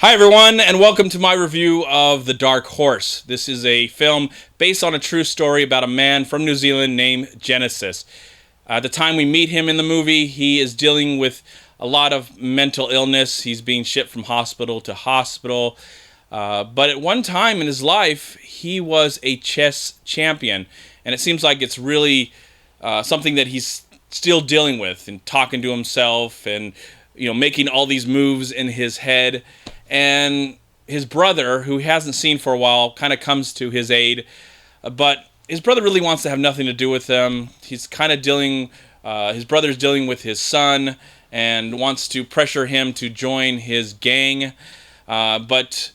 Hi everyone, and welcome to my review of The Dark Horse. This is a film based on a true story about a man from New Zealand named Genesis. At the time we meet him in the movie, he is dealing with a lot of mental illness. He's being shipped from hospital to hospital. But at one time in his life, he was a chess champion. And it seems like it's really something that he's still dealing with and talking to himself and making all these moves in his head. And his brother, who he hasn't seen for a while, kind of comes to his aid. But his brother really wants to have nothing to do with him. He's kind of his brother's dealing with his son and wants to pressure him to join his gang. But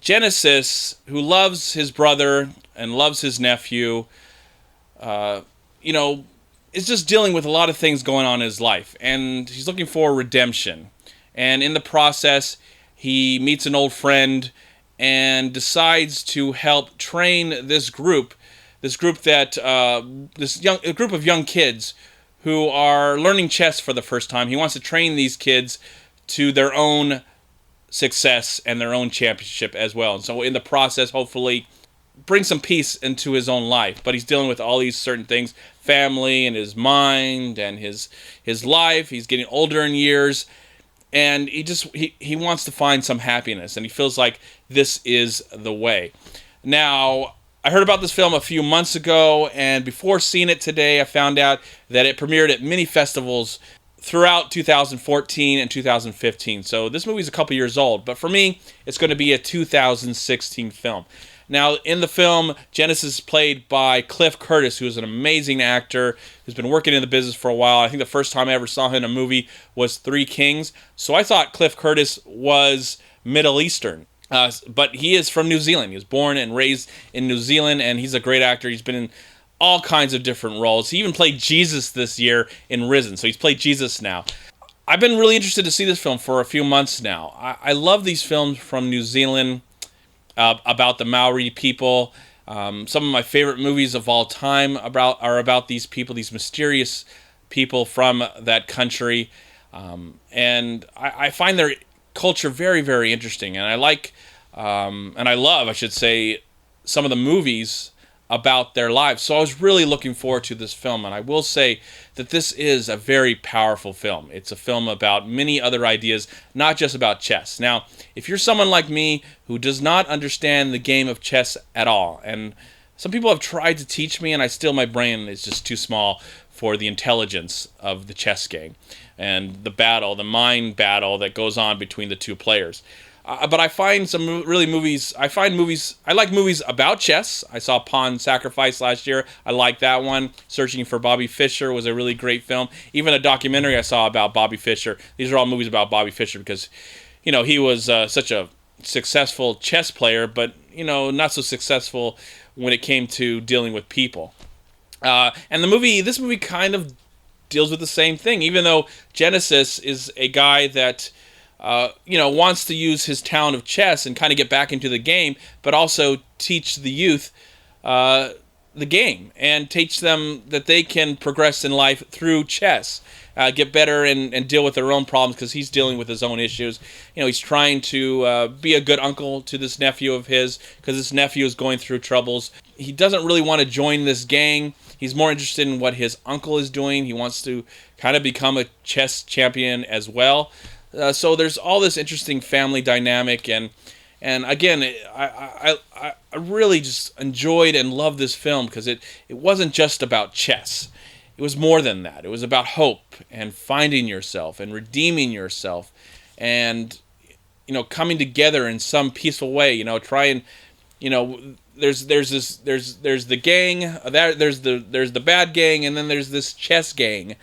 Genesis, who loves his brother and loves his nephew, is just dealing with a lot of things going on in his life. And he's looking for redemption. And in the process, he meets an old friend and decides to help train this group that a group of young kids who are learning chess for the first time. He wants to train these kids to their own success and their own championship as well. And so in the process, hopefully, bring some peace into his own life. But he's dealing with all these certain things, family and his mind and his life. He's getting older in years. And he wants to find some happiness, and he feels like this is the way. Now, I heard about this film a few months ago, and before seeing it today, I found out that it premiered at many festivals throughout 2014 and 2015. So this movie's a couple years old, but for me, it's going to be a 2016 film. Now, in the film, Genesis is played by Cliff Curtis, who is an amazing actor who's been working in the business for a while. I think the first time I ever saw him in a movie was Three Kings. So I thought Cliff Curtis was Middle Eastern. But he is from New Zealand. He was born and raised in New Zealand, and he's a great actor. He's been in all kinds of different roles. He even played Jesus this year in Risen, so he's played Jesus now. I've been really interested to see this film for a few months now. I love these films from New Zealand. About the Maori people. Some of my favorite movies of all time are about these people, these mysterious people from that country. And I find their culture very, very interesting. And I love, I should say, some of the movies about their lives. So I was really looking forward to this film. And I will say that this is a very powerful film. It's a film about many other ideas, not just about chess. Now, if you're someone like me who does not understand the game of chess at all, and some people have tried to teach me, and my brain is just too small for the intelligence of the chess game and the mind battle that goes on between the two players. But I find I like movies about chess. I saw Pawn Sacrifice last year. I like that one. Searching for Bobby Fischer was a really great film. Even a documentary I saw about Bobby Fischer. These are all movies about Bobby Fischer because, he was such a successful chess player, but, not so successful when it came to dealing with people. And this movie kind of deals with the same thing, even though Genesis is a guy that wants to use his talent of chess and kind of get back into the game, but also teach the youth the game and teach them that they can progress in life through chess, get better and deal with their own problems because he's dealing with his own issues. He's trying to be a good uncle to this nephew of his because this nephew is going through troubles. He doesn't really want to join this gang. He's more interested in what his uncle is doing. He wants to kind of become a chess champion as well. So there's all this interesting family dynamic, and again, I really just enjoyed and loved this film because it wasn't just about chess. It was more than that. It was about hope and finding yourself and redeeming yourself, and coming together in some peaceful way. There's the gang, there's the bad gang, and then there's this chess gang,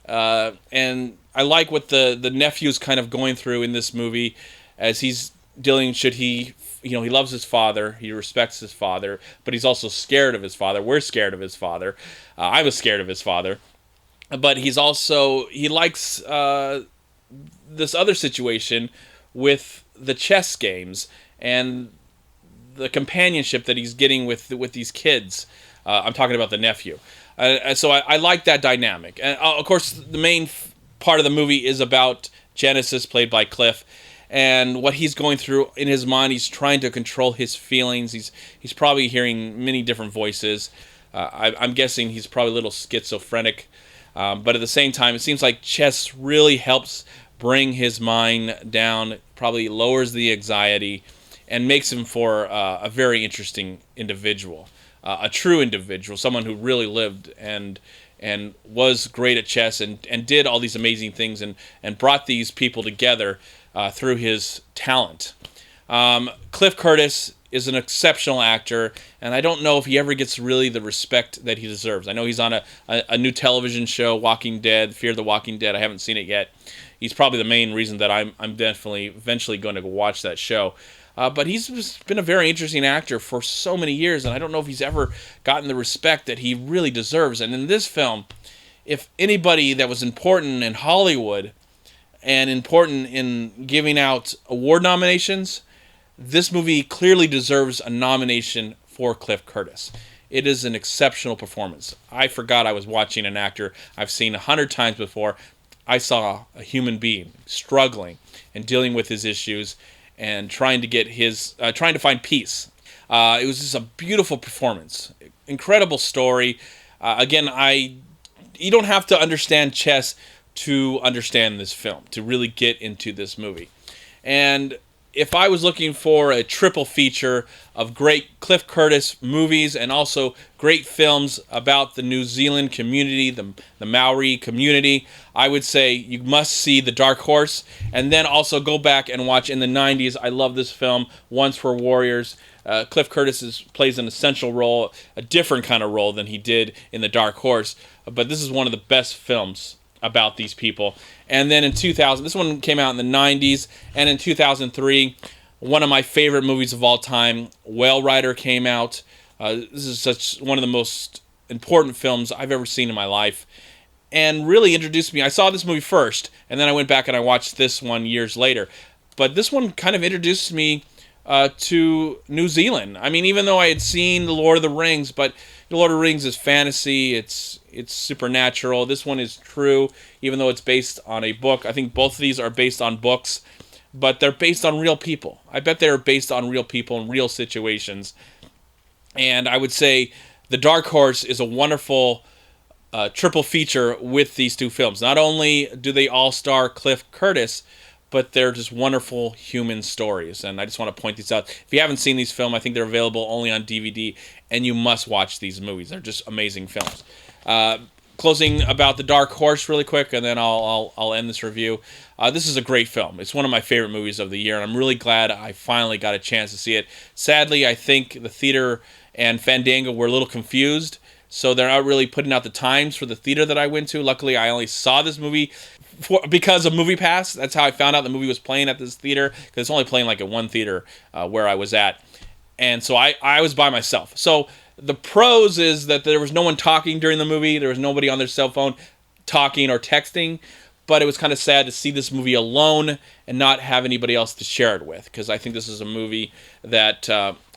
and I like what the nephew's kind of going through in this movie as he's dealing, he loves his father, he respects his father, but he's also scared of his father. We're scared of his father. I was scared of his father. But he likes this other situation with the chess games and the companionship that he's getting with these kids. I'm talking about the nephew. So I like that dynamic. And of course, the main part of the movie is about Genesis, played by Cliff, and what he's going through in his mind. He's trying to control his feelings. He's probably hearing many different voices. I'm guessing he's probably a little schizophrenic. But at the same time, it seems like chess really helps bring his mind down, probably lowers the anxiety, and makes him for a very interesting individual, a true individual, someone who really lived and was great at chess and did all these amazing things and brought these people together through his talent. Cliff Curtis is an exceptional actor, and I don't know if he ever gets really the respect that he deserves. I know he's on a new television show, Walking Dead, Fear the Walking Dead. I haven't seen it yet. He's probably the main reason that I'm definitely eventually going to go watch that show. But he's been a very interesting actor for so many years, and I don't know if he's ever gotten the respect that he really deserves. And in this film, if anybody that was important in Hollywood and important in giving out award nominations, this movie clearly deserves a nomination for Cliff Curtis. It is an exceptional performance. I forgot I was watching an actor I've seen 100 times before. I saw a human being struggling and dealing with his issues and trying to find peace. It was just a beautiful performance, incredible story. Again, you don't have to understand chess to understand this film, to really get into this movie. And if I was looking for a triple feature of great Cliff Curtis movies and also great films about the New Zealand community, the Maori community, I would say you must see The Dark Horse, and then also go back and watch in the 90s. I love this film, Once Were Warriors. Cliff Curtis plays an essential role, a different kind of role than he did in The Dark Horse, but this is one of the best films about these people. And then in 2000, this one came out in the 90s, and in 2003, one of my favorite movies of all time, Whale Rider, came out. This is one of the most important films I've ever seen in my life, and really introduced me. I saw this movie first, and then I went back and I watched this one years later. But this one kind of introduced me to New Zealand. I mean, even though I had seen The Lord of the Rings, but The Lord of the Rings is fantasy, it's supernatural. This one is true, even though it's based on a book. I think both of these are based on books, but they're based on real people. I bet they're based on real people and real situations. And I would say The Dark Horse is a wonderful triple feature with these two films. Not only do they all star Cliff Curtis, but they're just wonderful human stories. And I just want to point these out. If you haven't seen these films, I think they're available only on DVD, and you must watch these movies. They're just amazing films. Closing about The Dark Horse really quick, and then I'll end this review. This is a great film. It's one of my favorite movies of the year, and I'm really glad I finally got a chance to see it. Sadly, I think the theater and Fandango were a little confused, so they're not really putting out the times for the theater that I went to. Luckily, I only saw this movie because of MoviePass. That's how I found out the movie was playing at this theater, because it's only playing like at one theater where I was at. And so I was by myself. So the pros is that there was no one talking during the movie. There was nobody on their cell phone talking or texting. But it was kind of sad to see this movie alone and not have anybody else to share it with, because I think this is a movie that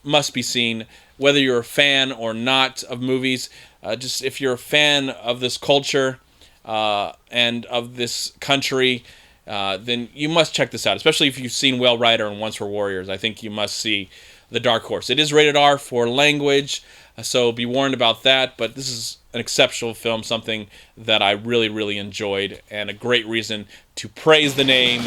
must be seen, whether you're a fan or not of movies. Just if you're a fan of this culture and of this country, then you must check this out, especially if you've seen Whale Rider and Once Were Warriors. I think you must see The Dark Horse. It is rated R for language, so be warned about that, but this is an exceptional film, something that I really, really enjoyed, and a great reason to praise the name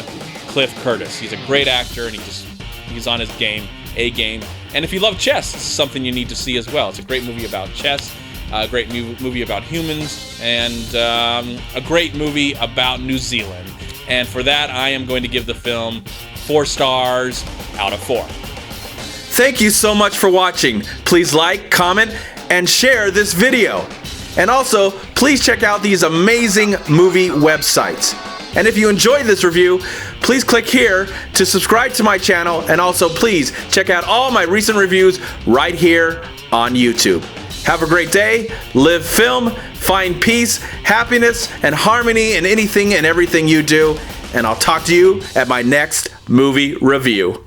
Cliff Curtis. He's a great actor, and he's on his game, A-game. And if you love chess, it's something you need to see as well. It's a great movie about chess, a great movie about humans, and a great movie about New Zealand. And for that, I am going to give the film 4 stars out of 4. Thank you so much for watching. Please like, comment, and share this video. And also, please check out these amazing movie websites. And if you enjoyed this review, please click here to subscribe to my channel, and also please check out all my recent reviews right here on YouTube. Have a great day, live film, find peace, happiness, and harmony in anything and everything you do, and I'll talk to you at my next movie review.